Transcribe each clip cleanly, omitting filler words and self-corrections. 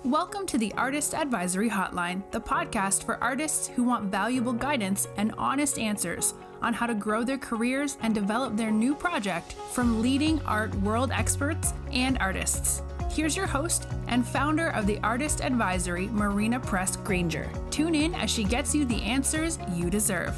Welcome to the Artist Advisory Hotline, the podcast for artists who want valuable guidance and honest answers on how to grow their careers and develop their new project from leading art world experts and artists. Here's your host and founder of the Artist Advisory, Marina Granger. Tune in as she gets you the answers you deserve.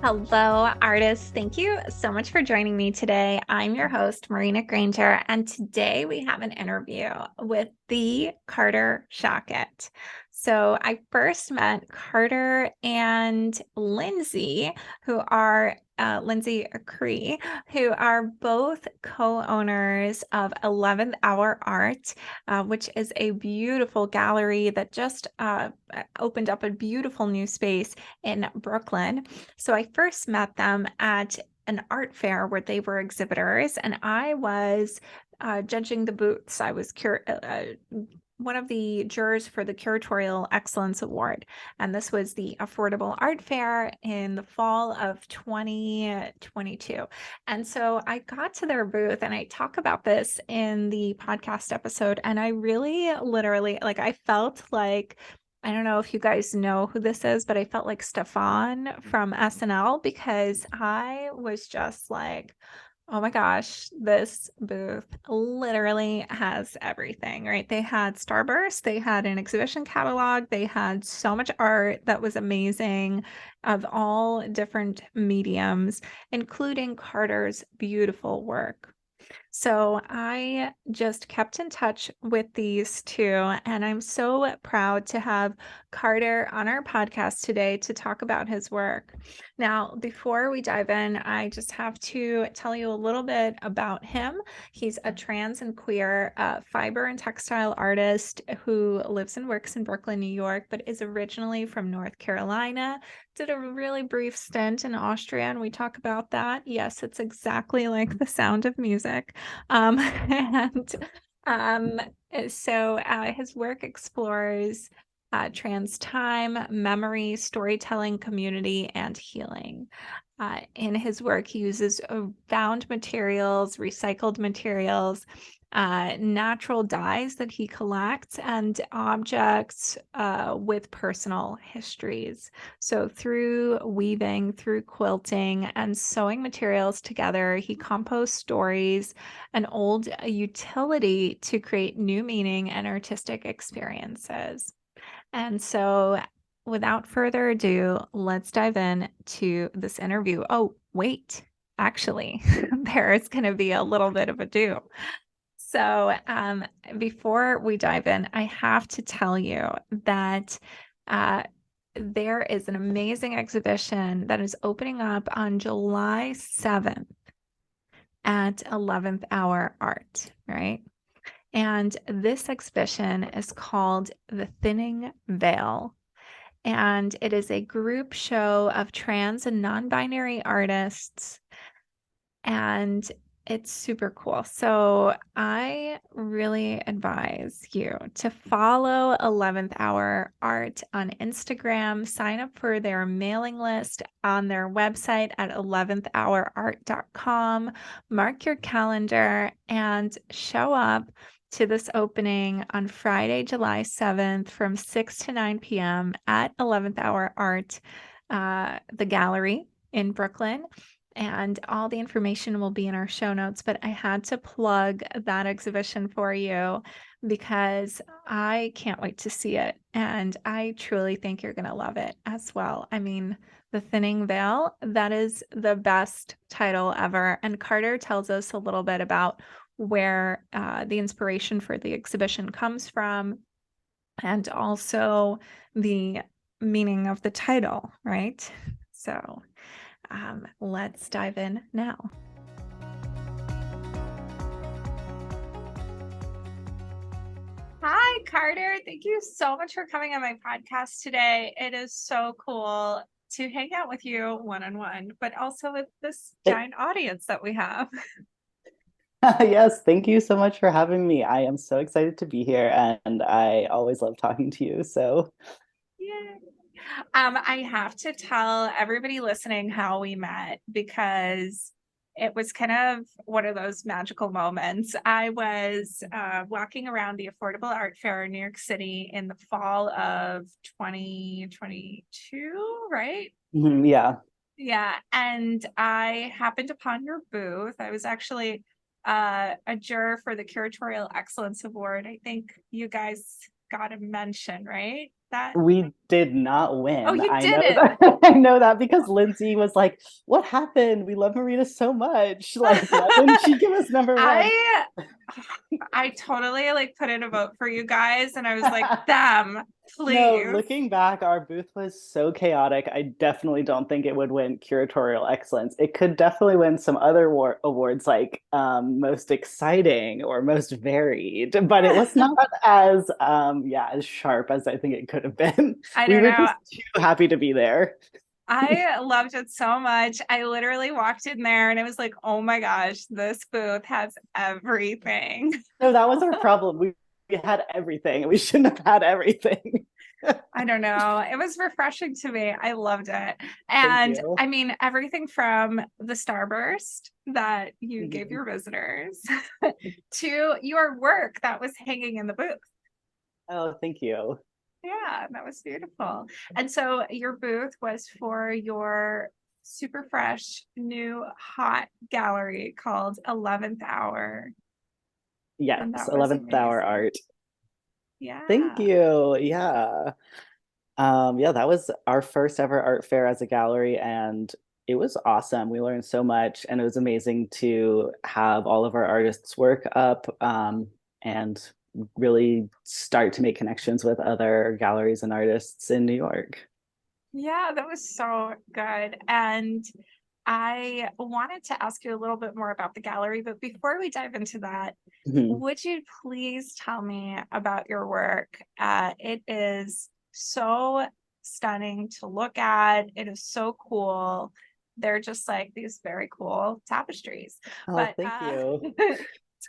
Hello, artists. Thank you so much for joining me today. I'm your host, Marina Granger, and today we have an interview with the Carter Shocket. So I first met Carter and Lindsay, who are Lindsay Acree, who are both co-owners of 11th Hour Art, which is a beautiful gallery that just opened up a beautiful new space in Brooklyn. So I first met them at an art fair where they were exhibitors, and I was judging the booths. I was one of the jurors for the Curatorial Excellence Award. And this was the Affordable Art Fair in the fall of 2022. And so I got to their booth, and I talk about this in the podcast episode. And I really literally, I felt like, I don't know if you guys know who this is, but I felt like Stefan from SNL, because I was just like, oh my gosh, this booth literally has everything, right? They had Starburst, they had an exhibition catalog, they had so much art that was amazing of all different mediums, including Carter's beautiful work. So I just kept in touch with these two, and I'm so proud to have Carter on our podcast today to talk about his work. Now, before we dive in, I just have to tell you a little bit about him. He's a trans and queer fiber and textile artist who lives and works in Brooklyn, New York, but is originally from North Carolina. Did a really brief stint in Austria, and we talk about that. Yes, it's exactly like The Sound of Music. So his work explores trans time, memory, storytelling, community, and healing. In his work, he uses found materials, recycled materials, natural dyes that he collects, and objects with personal histories. So through weaving, through quilting, and sewing materials together, he composts stories and old utility to create new meaning and artistic experiences. And so without further ado, let's dive in to this interview. Oh, wait, actually, there's going to be a little bit of ado. So before we dive in, I have to tell you that there is an amazing exhibition that is opening up on July 7th at 11th Hour Art, right? And this exhibition is called The Thinning Veil. And it is a group show of trans and non-binary artists. And it's super cool. So I really advise you to follow 11th Hour Art on Instagram, sign up for their mailing list on their website at 11thhourart.com, mark your calendar, and show up to this opening on Friday, July 7th from 6 to 9 p.m. at 11th Hour Art, the gallery in Brooklyn. And all the information will be in our show notes, but I had to plug that exhibition for you because I can't wait to see it. And I truly think you're going to love it as well. I mean, The Thinning Veil, that is the best title ever. And Carter tells us a little bit about where the inspiration for the exhibition comes from, and also the meaning of the title, right? So let's dive in now. Hi, Carter. Thank you so much for coming on my podcast today. It is so cool to hang out with you one-on-one, but also with this giant audience that we have. Yes, thank you so much for having me. I am so excited to be here, and I always love talking to you. So, yeah. I have to tell everybody listening how we met, because it was kind of one of those magical moments. I was walking around the Affordable Art Fair in New York City in the fall of 2022, right? Yeah. Yeah. And I happened upon your booth. I was actually a juror for the Curatorial Excellence Award. I think you guys got a mention, right? That We did not Oh, win. you I know didn't. that. I know that because Lindsay was like, "What happened? We love Marina so much. Like, why didn't she give us number one?" I I totally like put in a vote for you guys, and I was like, them, No, please. looking back, our booth was so chaotic. I definitely don't think it would win curatorial excellence. It could definitely win some other awards like most exciting or most varied, but it was not as as sharp as I think it could have been. I We don't were know. just too happy to be there. I loved it so much. I literally walked in there and it was like, oh my gosh, this booth has everything. No, that was our problem. We had everything. We shouldn't have had everything. I don't know. It was refreshing to me. I loved it. Thank And you. I mean, everything from the Starburst that you gave Mhm. your visitors to your work that was hanging in the booth. Oh, thank you. Yeah, that was beautiful. And so your booth was for your super fresh new hot gallery called 11th Hour. Yes, And that was 11th Hour amazing. Art. Thank Yeah. you. Yeah. Yeah, that was our first ever art fair as a gallery, and it was awesome. We learned so much, and it was amazing to have all of our artists' work up, and really start to make connections with other galleries and artists in New York. Yeah, that was so good. And I wanted to ask you a little bit more about the gallery, but before we dive into that, Mhm. would you please tell me about your work? It is so stunning to look at. It is so cool. They're just like these very cool tapestries. Oh, But thank you.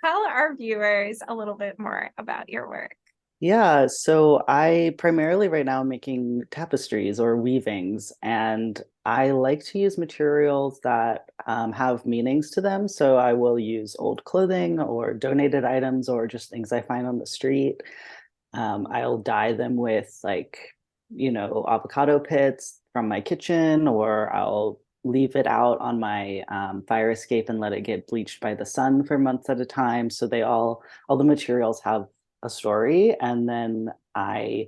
tell our viewers a little bit more about your work. Yeah, so I primarily right now am making tapestries or weavings, and I like to use materials that have meanings to them. So I will use old clothing or donated items or just things I find on the street. I'll dye them with avocado pits from my kitchen, or I'll leave it out on my fire escape and let it get bleached by the sun for months at a time. So all the materials have a story, and then I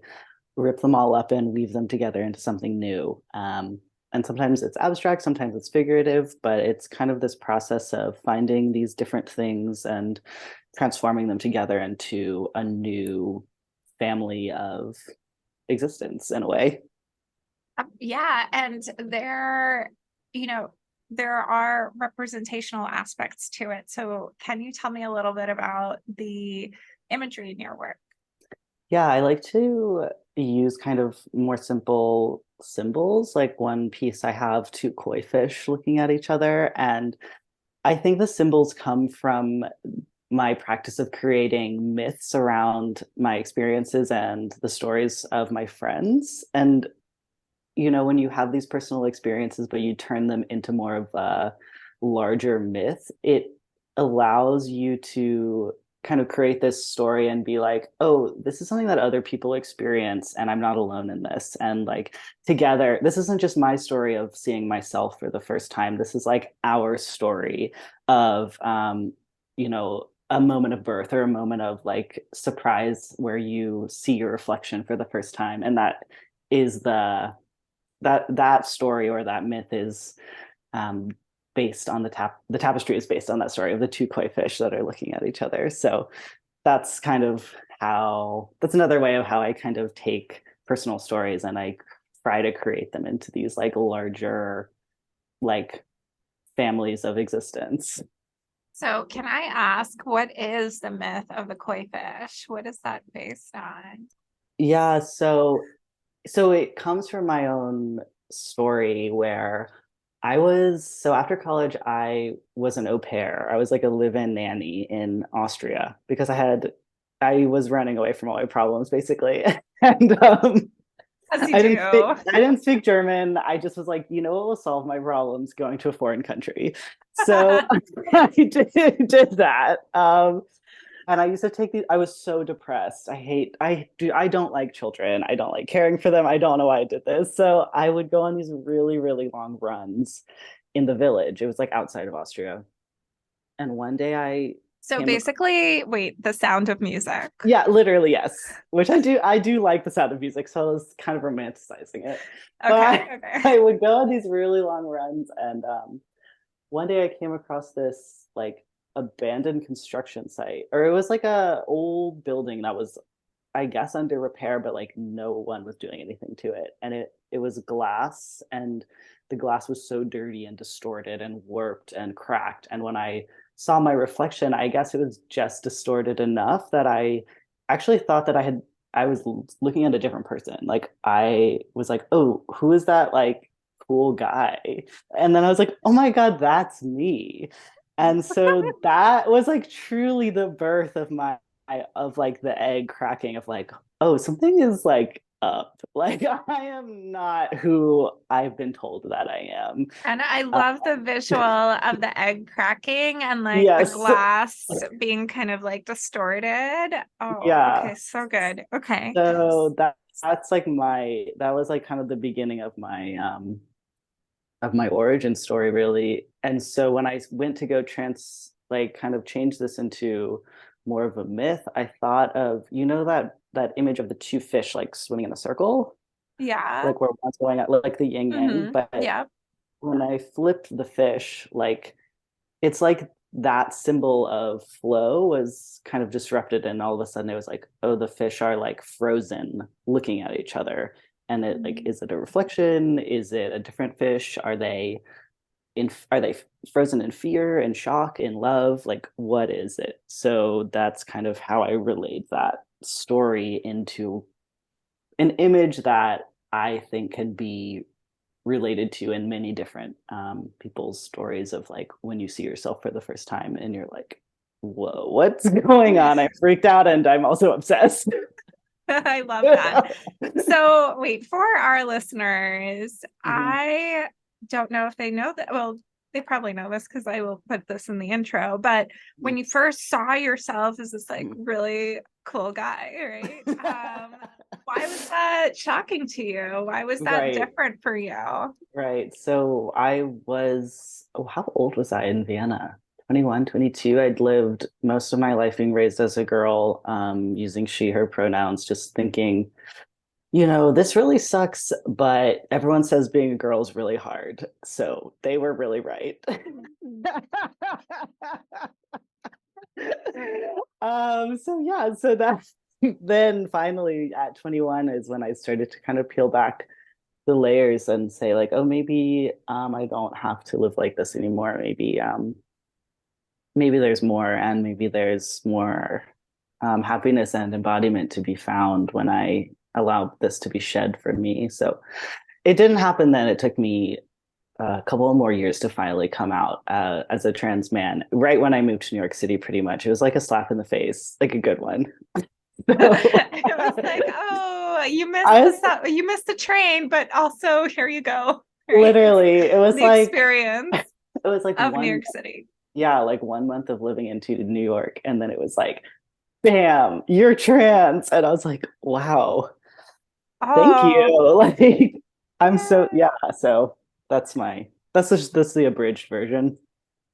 rip them all up and weave them together into something new. And sometimes it's abstract, sometimes it's figurative, but it's kind of this process of finding these different things and transforming them together into a new family of existence in a way. Yeah, and you know, there are representational aspects to it. So, can you tell me a little bit about the imagery in your work? Yeah, I like to use kind of more simple symbols. Like one piece, I have two koi fish looking at each other. And I think the symbols come from my practice of creating myths around my experiences and the stories of my friends. And, when you have these personal experiences, but you turn them into more of a larger myth, it allows you to kind of create this story and be like, oh, this is something that other people experience, and I'm not alone in this. And like together, this isn't just my story of seeing myself for the first time. This is like our story of, a moment of birth or a moment of like surprise where you see your reflection for the first time. And is that story or that myth is um, based on the tapestry is based on that story of the two koi fish that are looking at each other. So that's another way of how I kind of take personal stories and I try to create them into these like larger like families of existence. So, can I ask, what is the myth of the koi fish? What is that based on? Yeah, so it comes from my own story where after college, I was an au pair. I was like a live-in nanny in Austria because I was running away from all my problems basically. And As you do. I didn't speak German. I just was like, you know what will solve my problems? Going to a foreign country. So I did that. And I used to take these, I was so depressed. I don't like children. I don't like caring for them. I don't know why I did this. So I would go on these really, really long runs in the village. It was like outside of Austria. And one day So came basically, wait, the sound of music. yeah, literally, yes. Which I do like the sound of music, so I was kind of romanticizing it. But Okay. I would go on these really long runs, and one day I came across this like abandoned construction site, or it was like a old building that was, I guess, under repair, but like no one was doing anything to it. And it was glass, and the glass was so dirty and distorted and warped and cracked. And when I saw my reflection, I guess it was just distorted enough that I actually thought that I was looking at a different person. Like I was like, oh, who is that like cool guy? And then I was like, oh my God, that's me. And so that was like truly the birth of my of like the egg cracking of like, oh, something is like up. Like I am not who I've been told that I am. And I Uh, love the visual of the egg cracking and like the yes. glass being kind of like distorted. Oh, okay, Yeah. so good. Okay. So that's like that was like kind of the beginning of my origin story really. And so when I went to go like kind of change this into more of a myth, I thought of, you know, that image of the two fish like swimming in a circle, Yeah. like where one's going at like the yin yang. But Yeah. when I flipped the fish, like it's like that symbol of flow was kind of disrupted, and all of a sudden it was like, oh, the fish are like frozen looking at each other. And it like, is it a reflection? Is it a different fish? Are they frozen in fear and shock, in love? Like what is it? So that's kind of how I relayed that story into an image that I think can be related to in many different people's stories of like when you see yourself for the first time and you're like, whoa, what's going on? I'm freaked out and I'm also obsessed. I love that. So, wait, for our listeners, Mhm. I don't know if they know that. Well, they probably know this because I will put this in the intro. But when you first saw yourself as this like really cool guy, right? Why was that shocking to you? Why was that Right, different for you? right. So oh, how old was I in Vienna? 21, 22. I'd lived most of my life being raised as a girl, using she, her pronouns, just thinking, you know, this really sucks, but everyone says being a girl is really hard. So they were really right. So yeah, so that's then finally at 21 is when I started to kind of peel back the layers and say like, oh, maybe I don't have to live like this anymore. Maybe there's more, and maybe there's more happiness and embodiment to be found when I allow this to be shed from me. So it didn't happen then. It took me a couple of more years to finally come out as a trans man. Right when I moved to New York City, pretty much. It was like a slap in the face, like a good one. So It was like, oh, I was you missed the train, but also here you go, right? literally, The experience it was like of New York City. yeah, like 1 month of living into New York. And then it was like, bam, you're trans. And I was like, wow, thank Oh, you. Like, I'm so, yeah. yeah. So that's the abridged version.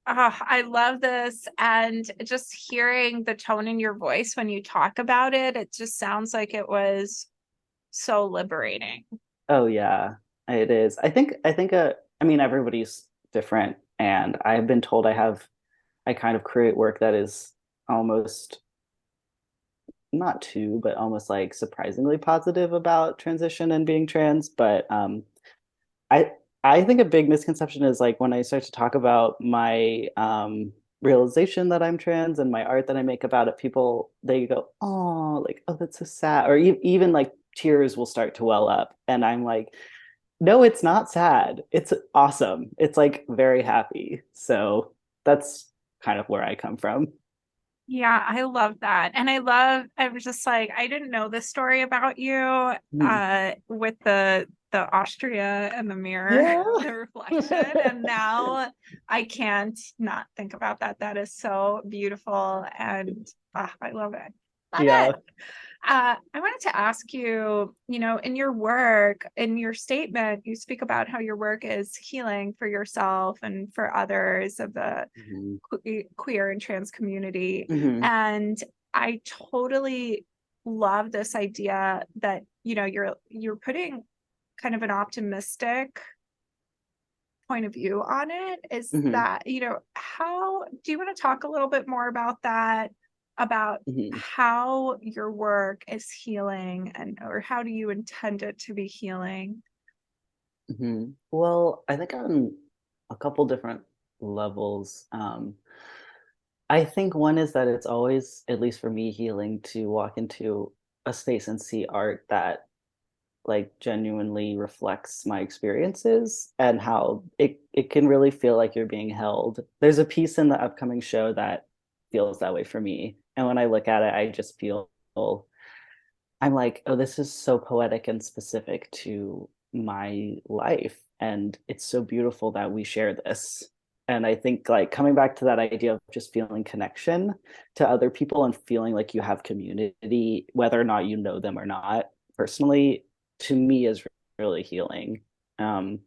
Oh, I love this. And just hearing the tone in your voice when you talk about it, it just sounds like it was so liberating. Oh, yeah, it is. I mean, everybody's different. And I've been told I kind of create work that is almost not too, but almost like surprisingly positive about transition and being trans. But I I think a big misconception is like when I start to talk about my realization that I'm trans and my art that I make about it, people they go, oh, like, oh, that's so sad, or even like tears will start to well up, and I'm like, no, it's not sad. It's awesome. It's like very happy. So that's kind of where I come from. Yeah, I love that. And I was just like, I didn't know this story about you Mhm. with the Austria and the mirror, Yeah. the reflection. And now I can't not think about that. That is so beautiful. And I love it. Love Yeah. it. I wanted to ask you, in your work, in your statement, you speak about how your work is healing for yourself and for others of the Mhm. queer and trans community. Mhm. And I totally love this idea that, you're putting kind of an optimistic point of view on it. Is Mhm. that, how do you want to talk a little bit more about that? About Mhm. how your work is healing or how do you intend it to be healing? Well, I think on a couple different levels. I think one is that it's always, at least for me, healing to walk into a space and see art that like genuinely reflects my experiences and how it can really feel like you're being held. There's a piece in the upcoming show that feels that way for me. And when I look at it, I just feel I'm like, oh, this is so poetic and specific to my life. And it's so beautiful that we share this. And I think like coming back to that idea of just feeling connection to other people and feeling like you have community, whether or not you know them or not, personally, to me is really healing. Um,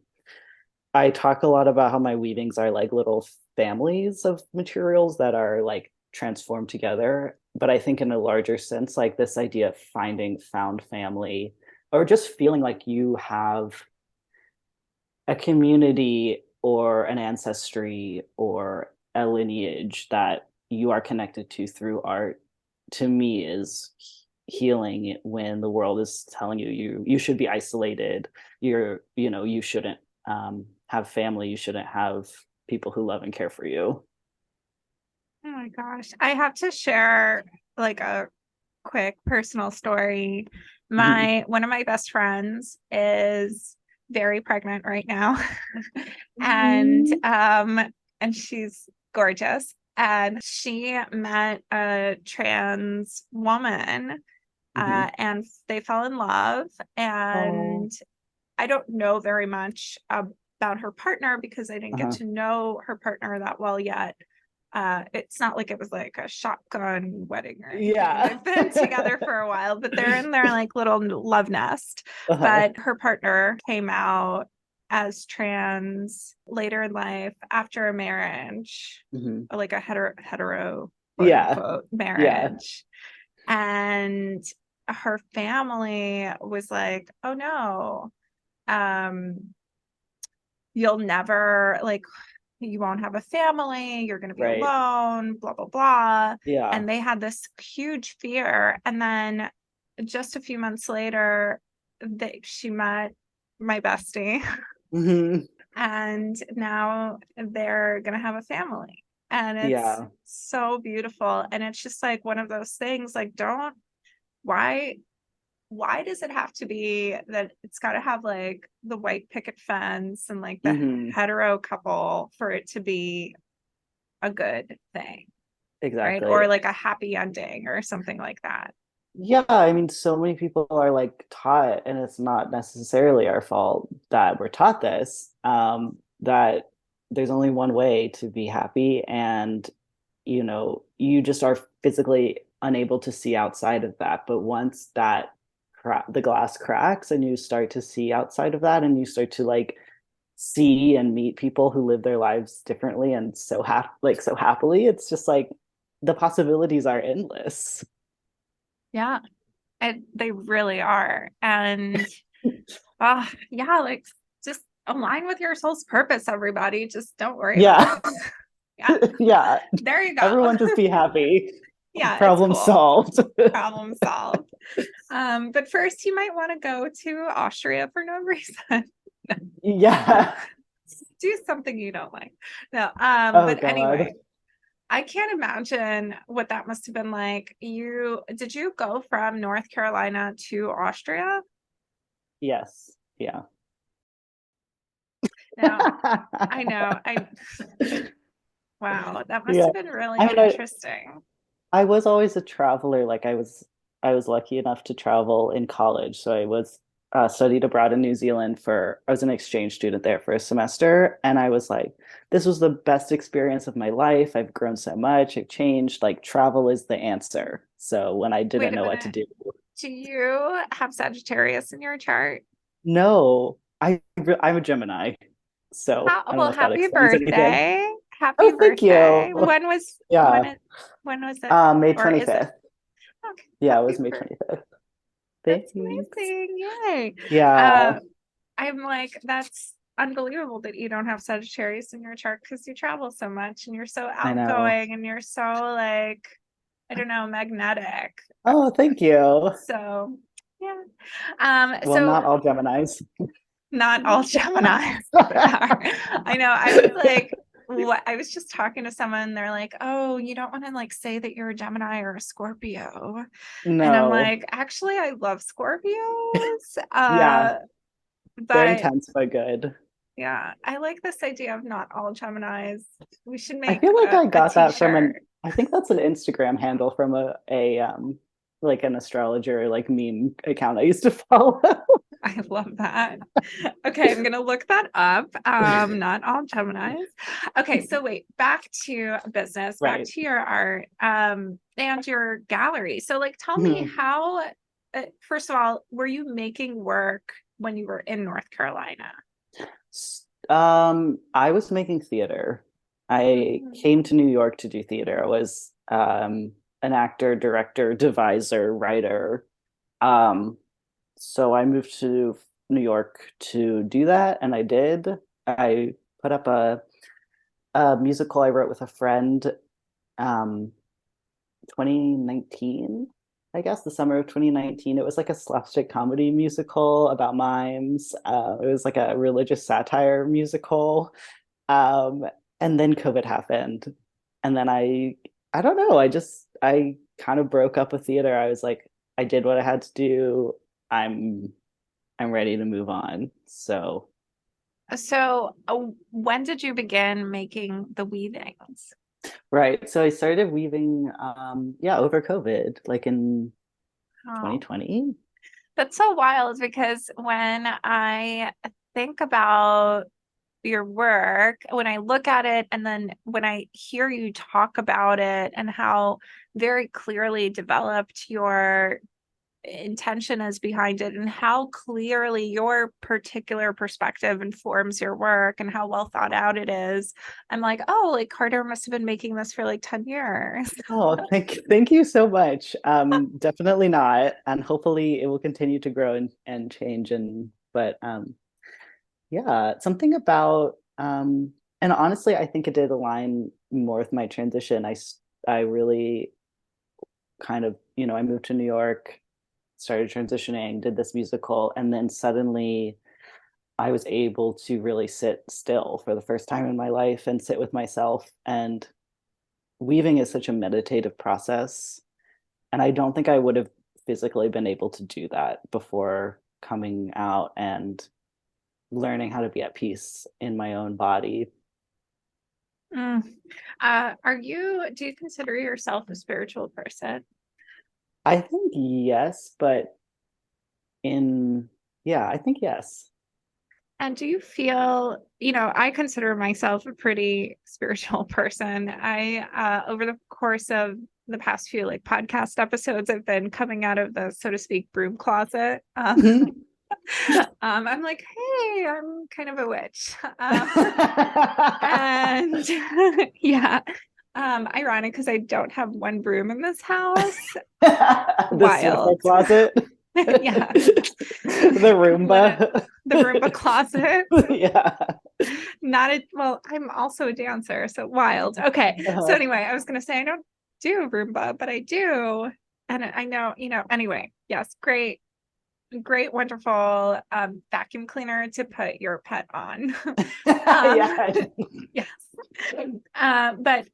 I talk a lot about how my weavings are like little families of materials that are like transformed together. But I think in a larger sense, like this idea of finding found family or just feeling like you have a community or an ancestry or a lineage that you are connected to through art, to me is healing when the world is telling you should be isolated, you shouldn't have family, you shouldn't have people who love and care for you. Oh my gosh. I have to share like a quick personal story. Mhm. One of my best friends is very pregnant right now. and Mhm. and she's gorgeous. And she met a trans woman Mhm. and they fell in love. Oh. And I don't know very much about her partner because I didn't get Uh-huh. to know her partner that well yet. It's not like it was like a shotgun wedding or anything. Yeah. They've been together for a while, but they're in their like little love nest. Uh-huh. But her partner came out as trans later in life after a marriage, Mhm. like a hetero quote Yeah. unquote Yeah. marriage. And her family was like, oh no, um, you'll never like you won't have a family, you're going to be Right. alone, blah blah blah. Yeah. And they had this huge fear. And then just a few months later, she met my bestie Mhm. and now they're going to have a family. And it's Yeah. so beautiful. And it's just like one of those things like, don't, why does it have to be that it's got to have like the white picket fence and like the Mhm. hetero couple for it to be a good thing, right? Exactly. Or like a happy ending or something like that. Yeah, I mean, so many people are like taught, and it's not necessarily our fault that we're taught this, that there's only one way to be happy, and you just are physically unable to see outside of that. But once the glass cracks and you start to see outside of that, and you start to like see and meet people who live their lives differently and so happily, it's just like the possibilities are endless. Yeah, they really are. And yeah, like just align with your soul's purpose, everybody. Just don't worry about Yeah. it. Yeah, Yeah. there you go. Everyone just be happy. Yeah, it's Problem cool. solved. Problem solved. But first you might want to go to Austria for no reason. Yeah. Do something you don't like. No, Oh but God. anyway, I can't imagine what that must have been like. Did you go from North Carolina to Austria? Yes. Yeah. No, I know. Wow, that must Yeah. have been really I mean, interesting. I was always a traveler. Like I was lucky enough to travel in college. So I was studied abroad in New Zealand I was an exchange student there for a semester. And I was like, this was the best experience of my life. I've grown so much. I've changed. Like travel is the answer. So when I Wait didn't a know what to minute. do, Do you have Sagittarius in your chart? no, I'm a Gemini. So I don't Well, know if that happy explains anything. birthday. Happy Oh, thank birthday. you. When was Yeah. when was it? May Or is it? 25th. Okay, Yeah, it happy was May birthday. 25th. That's Thanks. amazing. Yay. Yeah, I'm like, that's unbelievable that you don't have Sagittarius in your chart because you travel so much and you're so I know. outgoing and you're so like, I don't know, magnetic. Oh, thank you. So yeah. Well, So not all Geminis. not all Geminis are. I know. I was like, what? I was just talking to someone. They're like, "Oh, you don't want to like say that you're a Gemini or a Scorpio," and I'm No. like, "Actually, I love Scorpios." Yeah, they're But intense but good. yeah, I like this idea of not all Geminis. We should I make feel like I a got that from t-shirt. I think that's an Instagram handle from a like an astrologer like meme account I used to follow. I love that. Okay, I'm gonna look that up. Not all Geminis. Okay, so wait, back to business, back Right. to your art, and your gallery. So, like, tell me Mhm. how. First of all, were you making work when you were in North Carolina? I was making theater. I Mhm. came to New York to do theater. I was an actor, director, deviser, writer. Um, so I moved to New York to do that, and I did. I put up a musical I wrote with a friend, um, 2019, I guess, the summer of 2019. It was like a slapstick comedy musical about mimes. It was like a religious satire musical. Um, and then COVID happened. And then I don't know, I kind of broke up with theater. I was like, I did what I had to do. I'm I'm ready to move on. So, So, when did you begin making the weavings? right. So I started weaving yeah, over COVID, like in Oh, 2020. that's so wild because when I think about your work, when I look at it, and then when I hear you talk about it and how very clearly developed your intention is behind it and how clearly your particular perspective informs your work and how well thought out it is, I'm like, oh, like Carter must have been making this for like 10 years. Oh, thank you so much. Definitely not. And hopefully it will continue to grow and change but yeah, something about and honestly, I think it did align more with my transition. I really kind of, I moved to New York, started transitioning, did this musical, and then suddenly I was able to really sit still for the first time in my life and sit with myself. And weaving is such a meditative process. And I don't think I would have physically been able to do that before coming out and learning how to be at peace in my own body. Mm. Do you consider yourself a spiritual person? I think yes, but in, yeah, I think yes. And do you feel, I consider myself a pretty spiritual person. Over the course of the past few like podcast episodes, I've been coming out of the, so to speak, broom closet. I'm like, hey, I'm kind of a witch. And yeah, ironic because I don't have one broom in this house. The sniffle Wild. closet. Yeah, The Roomba. the Roomba closet. Yeah. Not a well, I'm also a dancer, so wild. Okay. So Uh-huh. anyway, I was gonna say I don't do Roomba, but I do. And I know, anyway, yes, great, great, wonderful vacuum cleaner to put your pet on. um Yeah. yes. But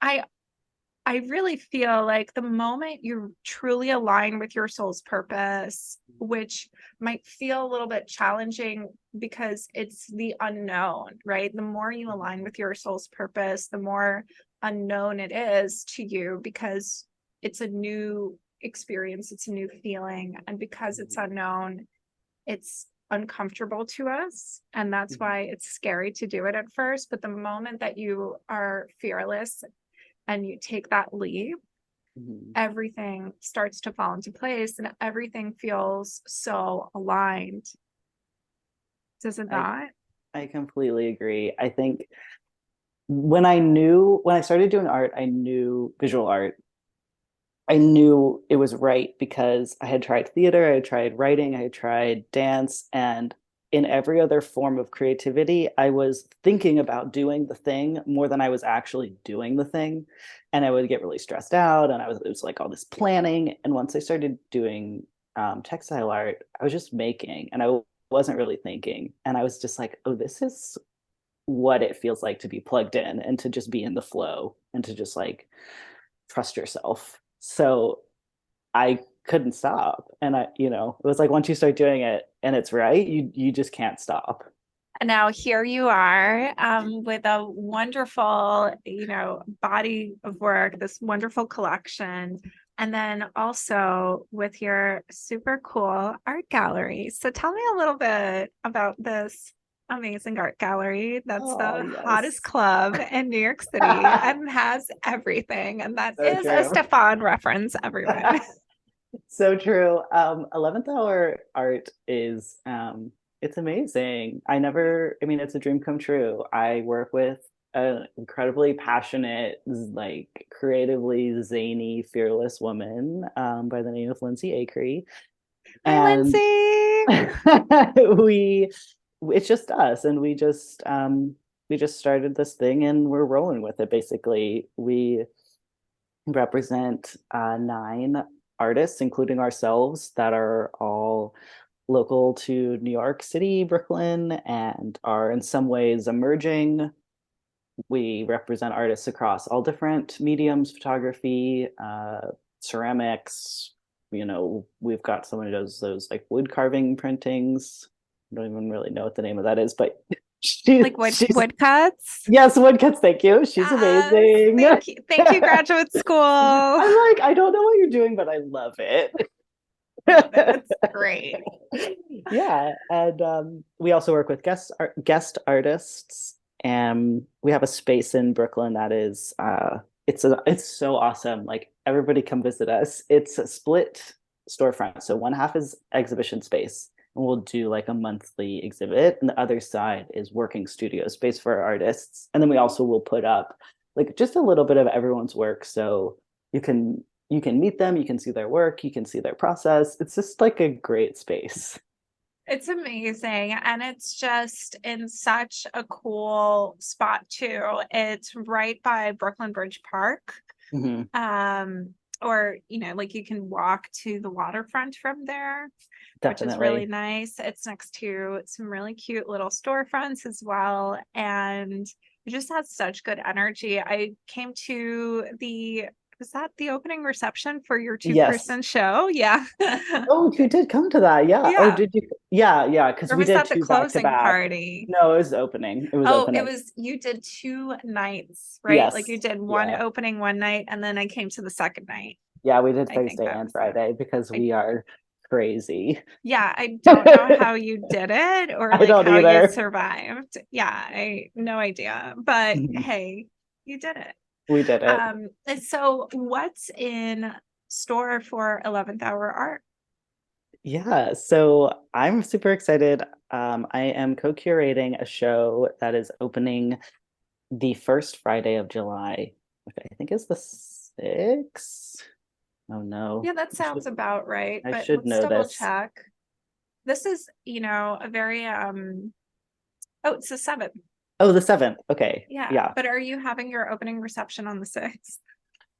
I really feel like the moment you truly align with your soul's purpose, which might feel a little bit challenging because it's the unknown, right? The more you align with your soul's purpose, the more unknown it is to you because it's a new experience, it's a new feeling, and because it's unknown, it's uncomfortable to us, and that's why it's scary to do it at first. But the moment that you are fearless and you take that leap, everything starts to fall into place and everything feels so aligned. Does it not? I completely agree. I think when I started doing art, I knew visual art. I knew it was right because I had tried theater, I had tried writing, I had tried dance, and in every other form of creativity, I was thinking about doing the thing more than I was actually doing the thing. And I would get really stressed out, and it was like all this planning. And once I started doing textile art, I was just making, and I wasn't really thinking. And I was just like, oh, this is what it feels like to be plugged in and to just be in the flow and to just like trust yourself. So I couldn't stop. And it was like once you start doing it and it's right, you just can't stop. And now here you are with a wonderful, body of work, this wonderful collection, and then also with your super cool art gallery. So tell me a little bit about this amazing art gallery that's the hottest club in New York City and has everything. And that is a Stefan reference, everyone. So true. 11th Hour Art is it's amazing. It's a dream come true. I work with an incredibly passionate, like creatively zany, fearless woman by the name of Lindsay Acree. Hi, And Lindsay. It's just us, and we just started this thing and we're rolling with it. Basically, we represent 9 artists, including ourselves, that are all local to New York City, Brooklyn, and are in some ways emerging. We represent artists across all different mediums: photography, ceramics. We've got someone who does those like wood carving printings. I don't even really know what the name of that is, but woodcuts. Yes, woodcuts. Thank you. She's amazing. Thank you, graduate school. I'm like, I don't know what you're doing, but I love it. That's great. Yeah, and we also work with guest artists, and we have a space in Brooklyn that is it's so awesome. Like everybody come visit us. It's a split storefront, so one half is exhibition space, and we'll do like a monthly exhibit, and the other side is working studio space for our artists. And then we also will put up like just a little bit of everyone's work, so you can meet them, you can see their work, you can see their process. It's just like a great space. It's amazing. And it's just in such a cool spot too. It's right by Brooklyn Bridge Park. Or, like you can walk to the waterfront from there, Definitely. Which is really nice. It's next to some really cute little storefronts as well. And it just has such good energy. I came to was that the opening reception for your 2-person show? Yeah. Oh, you did come to that. Yeah. Oh, did you? Yeah. Because we did 2 closing back-to-back. Party. No, it was opening. It was opening. You did 2 nights, right? Yes. Like you did one opening one night, and then I came to the second night. Yeah, we did Thursday and Friday because we are crazy. Yeah, I don't know how you did it or like how you survived. Yeah, no idea. But hey, you did it. We did it. So what's in store for 11th Hour Art? Yeah, so I'm super excited. I am co-curating a show that is opening the first Friday of July, which I think is the 6th. Oh no. Yeah, that sounds about right. I should know double this. check. This is, a very it's the 7th. Oh, the 7th. Okay. Yeah. But are you having your opening reception on the 6th?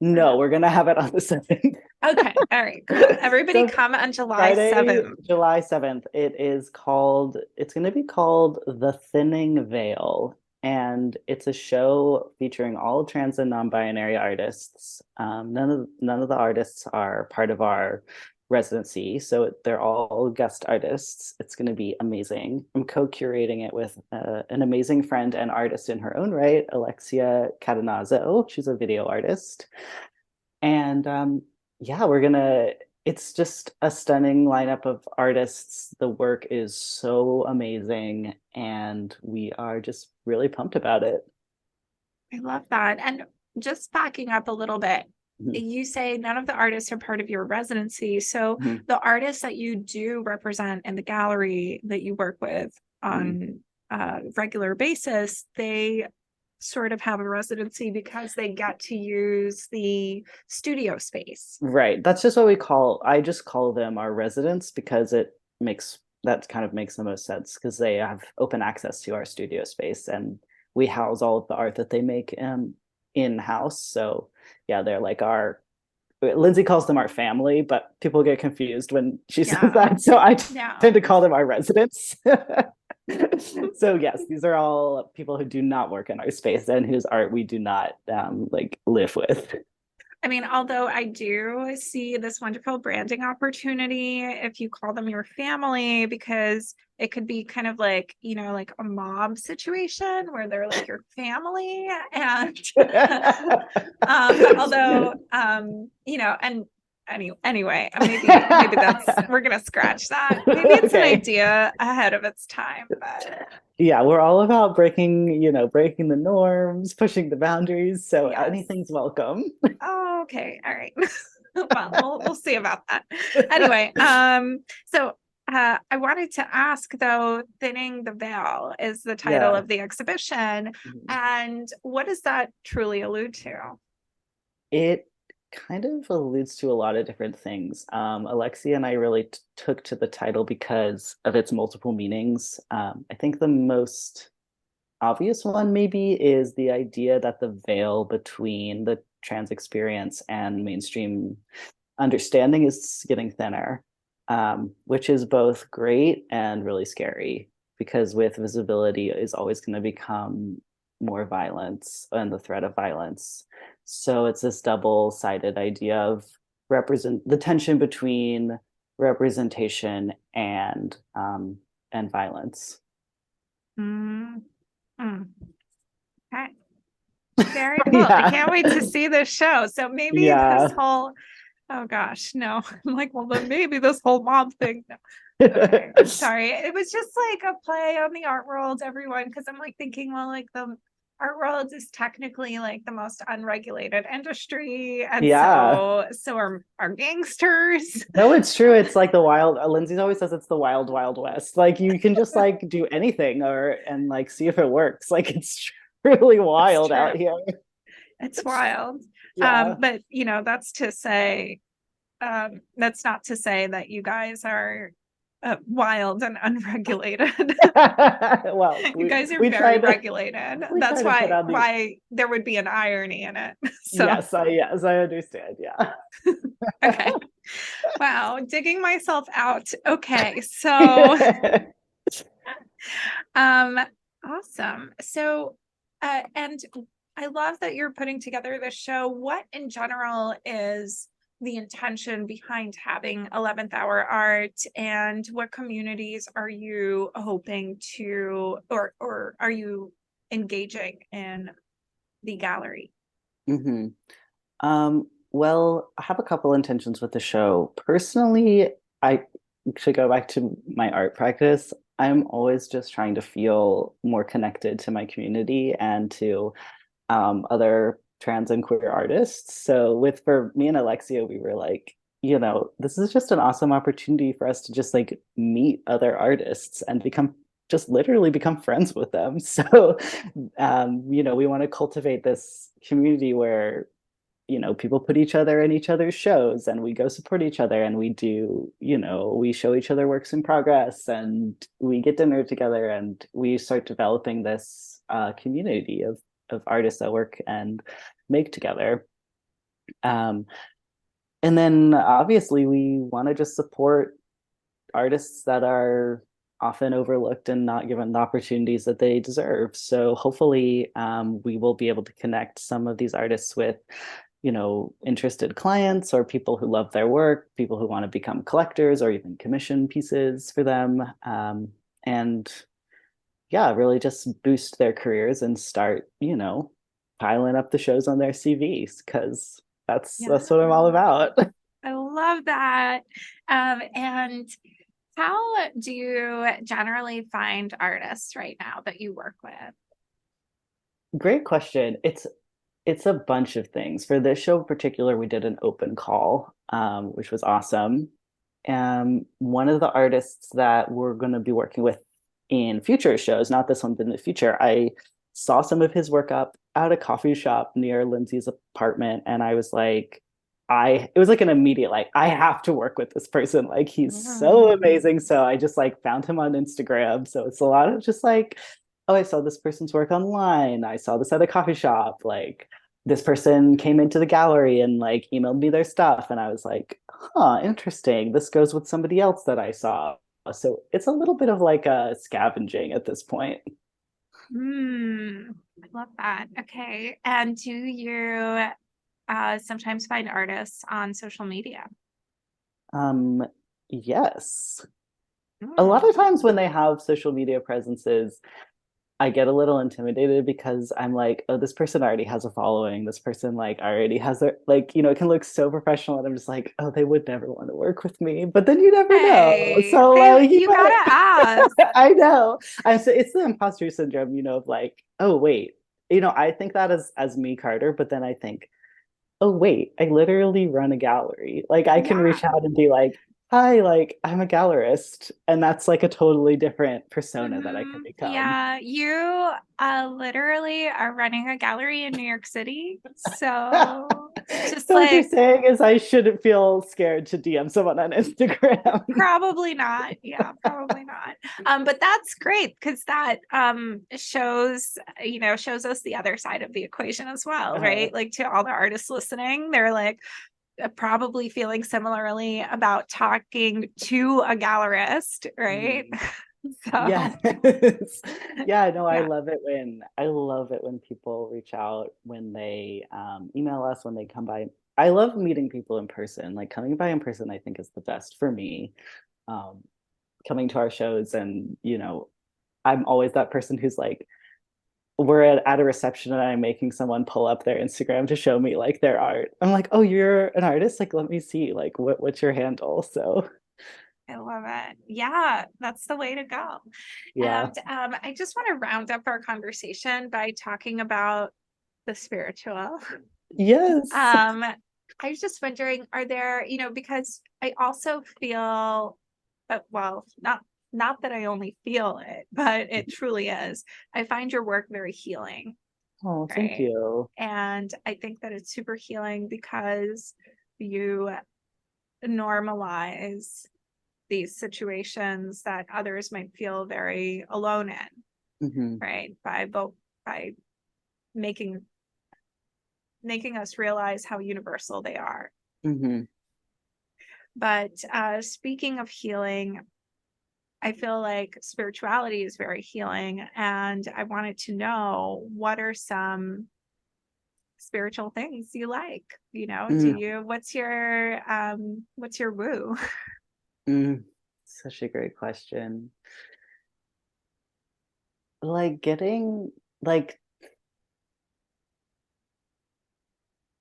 No, we're gonna have it on the 7th. Okay. All right. Cool. Everybody come on July 7th. July 7th. It's gonna be called The Thinning Veil. And it's a show featuring all trans and non-binary artists. None of the artists are part of our residency, so they're all guest artists. It's going to be amazing. I'm co-curating it with an amazing friend and artist in her own right, Alexia Catenazzo. She's a video artist. And yeah, it's just a stunning lineup of artists. The work is so amazing, and we are just really pumped about it. I love that. And just backing up a little bit, Mhm. you say none of the artists are part of your residency. So Mhm. the artists that you do represent in the gallery that you work with Mhm. on a regular basis, they sort of have a residency because they get to use the studio space. Right. I just call them our residents because that kind of makes the most sense because they have open access to our studio space and we house all of the art that they make in-house. So yeah, they're like Lindsay calls them our family, but people get confused when she says Yeah. that. So I Yeah. tend to call them our residents. So yes, these are all people who do not work in our space and whose art we do not like live with. I mean, although I do see this wonderful branding opportunity if you call them your family, because it could be kind of like, like a mob situation where they're like your family. And although and anyway, maybe that's we're gonna scratch that. Maybe it's an Okay. idea ahead of its time, but Yeah, we're all about breaking the norms, pushing the boundaries. So yes. anything's welcome. Oh, okay. All right. Well, we'll see about that. Anyway, so I wanted to ask though, Thinning the Veil is the title Yeah. of the exhibition. Mhm. And what does that truly allude to? It kind of alludes to a lot of different things. Alexia and I really took to the title because of its multiple meanings. I think the most obvious one maybe is the idea that the veil between the trans experience and mainstream understanding is getting thinner, which is both great and really scary because with visibility is always going to become more violence and the threat of violence. So it's this double-sided idea of represent the tension between representation and violence. Mm, mm. Okay. Very cool. I Yeah. can't wait to see this show. So maybe this Yeah. whole, oh gosh, no. I'm like, well, then maybe this whole mob thing. No. Okay, sorry. It was just like a play on the art world, everyone, because I'm like thinking, well, like the art world is technically like the most unregulated industry, and Yeah. so are gangsters. No, it's true. It's like the wild. Lindsay always says it's the wild, wild west. Like you can just like do anything and like see if it works. Like it's really It's wild true. out here. It's wild. Yeah. But that's not to say that you guys are wild and unregulated. Well, You guys are we try very to regulated. we try That's to put why on the there would be an irony in it. So, yes, I understand. Yeah. okay. Wow, digging myself out. Okay. So, um awesome. So, and I love that you're putting together this show. What in general is the intention behind having 11th Hour Art, and what communities are you hoping to, or are you engaging in the gallery? hmm well, I have a couple intentions with the show. Personally, I should go back to my art practice. I'm always just trying to feel more connected to my community and to other trans and queer artists. So for me and Alexia, we were like, this is just an awesome opportunity for us to just like meet other artists and just literally become friends with them. So, we want to cultivate this community where people put each other in each other's shows and we go support each other and we show each other works in progress and we get dinner together and we start developing this community of artists that work and make together. Um, and then obviously we want to just support artists that are often overlooked and not given the opportunities that they deserve. So hopefully we will be able to connect some of these artists with interested clients or people who love their work, people who want to become collectors or even commission pieces for them. And yeah, really just boost their careers and start, piling up the shows on their CVs because That's Yeah. what I'm all about. I love that. And how do you generally find artists right now that you work with? Great question. It's a bunch of things. For this show in particular, we did an open call, which was awesome. One of the artists that we're going to be working with in future shows, not this one, but in the future, I saw some of his work up at a coffee shop near Lindsay's apartment, and I was like, it was like an immediate, like, I have to work with this person. Like, he's so amazing. So I just like found him on Instagram. So it's a lot of just like, oh, I saw this person's work online. I saw this at a coffee shop. Like, this person came into the gallery and like emailed me their stuff. And I was like, huh, interesting. This goes with somebody else that I saw. So it's a little bit of like a scavenging at this point. I love that. Okay. And do you sometimes find artists on social media? Yes. A lot of times when they have social media presences, I get a little intimidated because I'm like, oh, this person already has a following. This person like already has a like, it can look so professional, and I'm just like, oh, they would never want to work with me. But then you never know. So like, You gotta ask. I know. So it's the imposter syndrome, of like, oh wait, I think that as me, Carter, but then I think, oh wait, I literally run a gallery. Like I can reach out and be like, hi, like I'm a gallerist. And that's like a totally different persona that I can become. Yeah, you literally are running a gallery in New York City. So just So what you're like saying is I shouldn't feel scared to DM someone on Instagram. probably not. Yeah, probably not. But that's great because that shows us the other side of the equation as well, right? Like to all the artists listening, they're like probably feeling similarly about talking to a gallerist, right? So Yes. Yeah, no, I love it when people reach out, when they email us, when they come by. I love meeting people in person. Like coming by in person, I think is the best for me. Coming to our shows, and I'm always that person who's like, we're at a reception and I'm making someone pull up their Instagram to show me like their art. I'm like, oh, you're an artist? Like, let me see. Like, what's your handle? So I love it. Yeah, that's the way to go. yeah. And I just want to round up our conversation by talking about the spiritual. Yes. I was just wondering, are there, because I also feel, well, not that I only feel it, but it truly is. I find your work very healing. Oh, right? thank you. And I think that it's super healing because you normalize these situations that others might feel very alone in, right? By making us realize how universal they are. But speaking of healing, I feel like spirituality is very healing, and I wanted to know, what are some spiritual things you like? What's your woo? Such a great question. Like getting like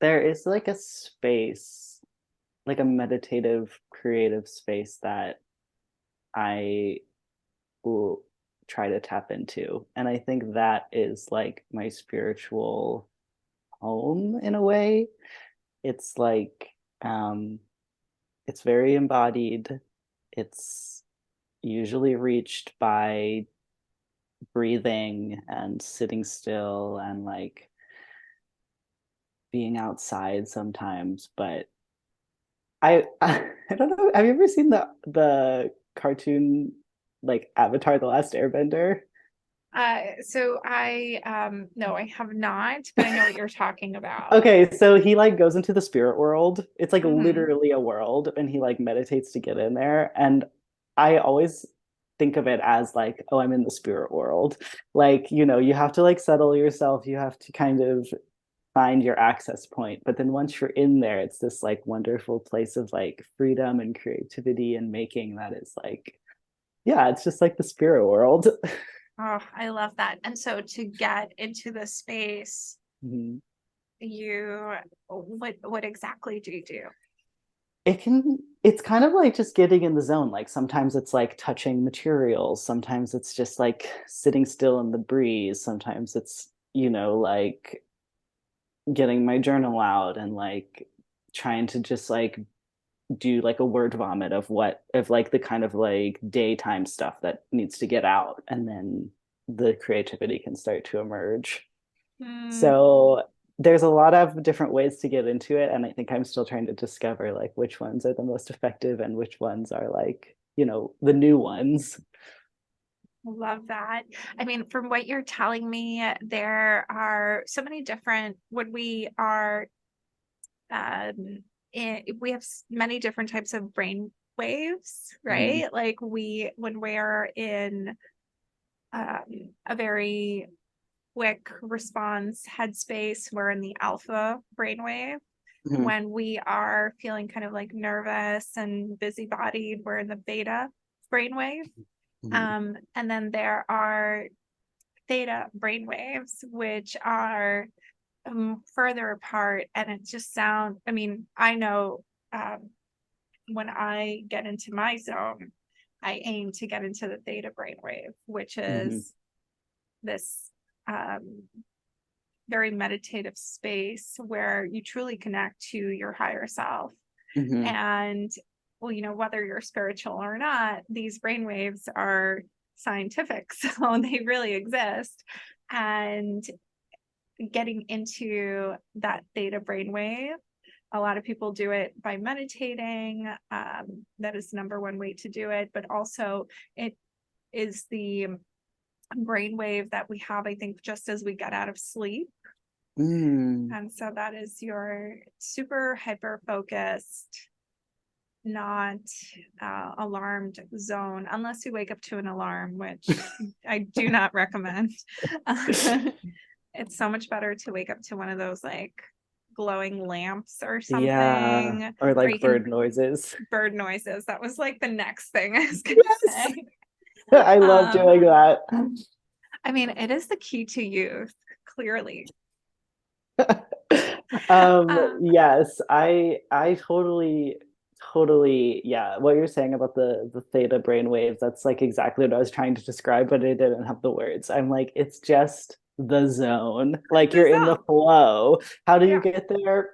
there is like a space, like a meditative, creative space that I will try to tap into. And I think that is like my spiritual home in a way. It's like it's very embodied. It's usually reached by breathing and sitting still and like being outside sometimes. But I don't know, have you ever seen the cartoon like Avatar: The Last Airbender? So I no, I have not, but I know what you're talking about. Okay, so he like goes into the spirit world. It's like Mhm. literally a world, and he like meditates to get in there. And I always think of it as like, oh, I'm in the spirit world. Like, you have to like settle yourself. You have to kind of find your access point. But then once you're in there, it's this like wonderful place of like freedom and creativity and making that is like, yeah, it's just like the spirit world. Oh, I love that. And so to get into the space, Mhm. what exactly do you do? It's kind of like just getting in the zone. Like sometimes it's like touching materials, sometimes it's just like sitting still in the breeze, sometimes it's, like getting my journal out and like trying to just like do like a word vomit of like the kind of like daytime stuff that needs to get out, and then the creativity can start to emerge. Hmm. So there's a lot of different ways to get into it, and I think I'm still trying to discover like which ones are the most effective and which ones are like, the new ones. Love that. I mean, from what you're telling me, there are so many different, when we are, we have many different types of brain waves, Mhm. right? Like when we're in a very quick response headspace, we're in the alpha brainwave. Mhm. When we are feeling kind of like nervous and busy-bodied, we're in the beta brainwave. Mhm. And then there are theta brainwaves, which are further apart. And it just sounds, I mean, I know um, when I get into my zone, I aim to get into the theta brainwave, which Mhm. is this um, very meditative space where you truly connect to your higher self. Mhm. And, well, whether you're spiritual or not, these brainwaves are scientific, so they really exist. And getting into that theta brainwave, a lot of people do it by meditating. That is the number one way to do it, but also it is the brainwave that we have, I think, just as we get out of sleep. Mm. And so that is your super hyper focused, not alarmed zone, unless you wake up to an alarm, which I do not recommend. It's so much better to wake up to one of those like glowing lamps or Yeah, something, or or you like can bird noises. bird noises. That was like the next thing I was gonna Yes, say. I love Um, doing that. I mean, it is the key to youth, clearly. Uh, Yes, I totally, yeah, what you're saying about the theta brain waves, that's like exactly what I was trying to describe, but I didn't have the words. I'm like, it's just the zone. Like the you're in the zone. flow. How do you Yeah. get there?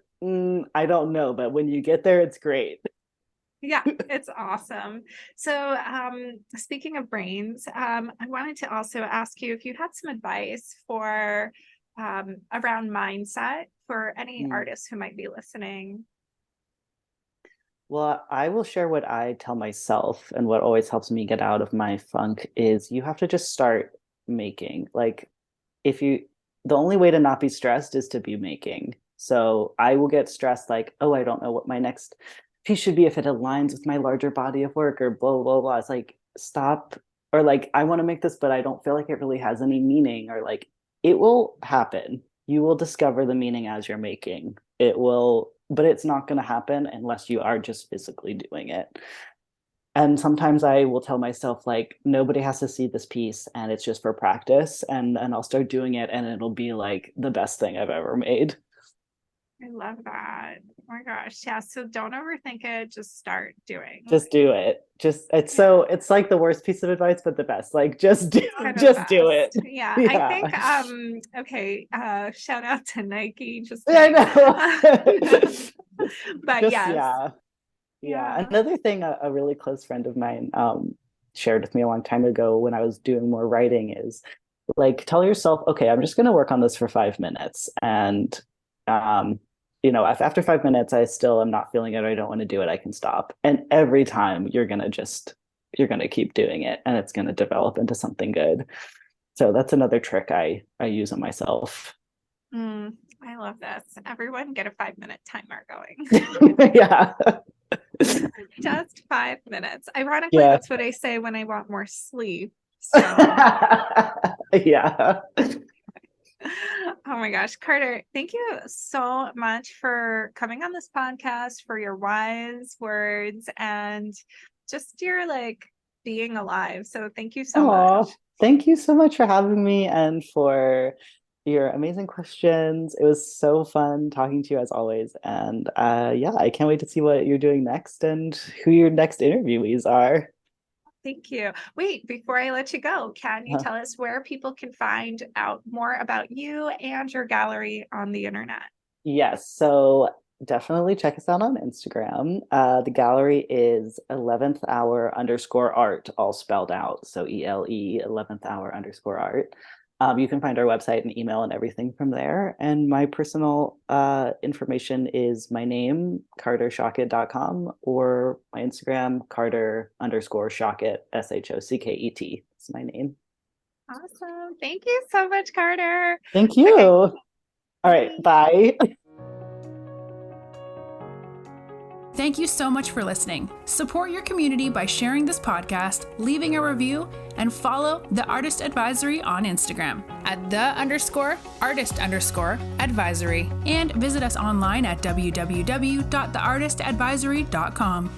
I don't know, but when you get there, it's great. Yeah, it's awesome. So, speaking of brains, I wanted to also ask you if you had some advice for around mindset for any Mm. artists who might be listening. Well, I will share what I tell myself, and what always helps me get out of my funk is you have to just start making. Like if you the only way to not be stressed is to be making. So I will get stressed like, oh, I don't know what my next piece should be if it aligns with my larger body of work or blah blah blah. It's like stop, or like I want to make this, but I don't feel like it really has any meaning, or like it will happen. You will discover the meaning as you're making. It will, but it's not going to happen unless you are just physically doing it. And sometimes I will tell myself like nobody has to see this piece and it's just for practice, and I'll start doing it and it'll be like the best thing I've ever made. I love that. Oh my gosh. Yeah. So don't overthink it. Just start doing. Just do it. Just Yeah. it's like the worst pice of advice but the best. Like It's kind of the just do it. best. Yeah. I Yeah. think okay, shout out to Nike. Just I kidding. know. But Just yes. yeah. Yeah. Yeah. Another thing a really close friend of mine shared with me a long time ago when I was doing more writing is like tell yourself, okay, I'm just going to work on this for 5 minutes, and um, if after 5 minutes I still am not feeling it or I don't want to do it, I can stop. And every time you're gonna keep doing it, and it's gonna develop into something good. So that's another trick I use on myself. I love this. Everyone get a 5 minute timer going. Yeah. Just 5 minutes. Ironically, Yeah. that's what I say when I want more sleep. So, Yeah. oh my gosh, Carter, thank you so much for coming on this podcast, for your wise words, and just your like being alive. So, thank you so Oh, much. thank you so much for having me and for your amazing questions. It was so fun talking to you as always. And yeah, I can't wait to see what you're doing next and who your next interviewees are. Thank you. Wait, before I let you go, can you Uh, tell us where people can find out more about you and your gallery on the internet? yes, so definitely check us out on Instagram. The gallery is 11th hour underscore art, all spelled out. So ELE 11th hour underscore art. You can find our website and email and everything from there. And my personal information is my name, cartershocket.com, or my Instagram, Carter underscore Shocket, Shocket. It's my name. Awesome. Thank you so much, Carter. Thank you. Okay. All right, bye. Thank you so much for listening. Support your community by sharing this podcast, leaving a review, and follow The Artist Advisory on Instagram at @the_artist_advisory, and visit us online at www.theartistadvisory.com.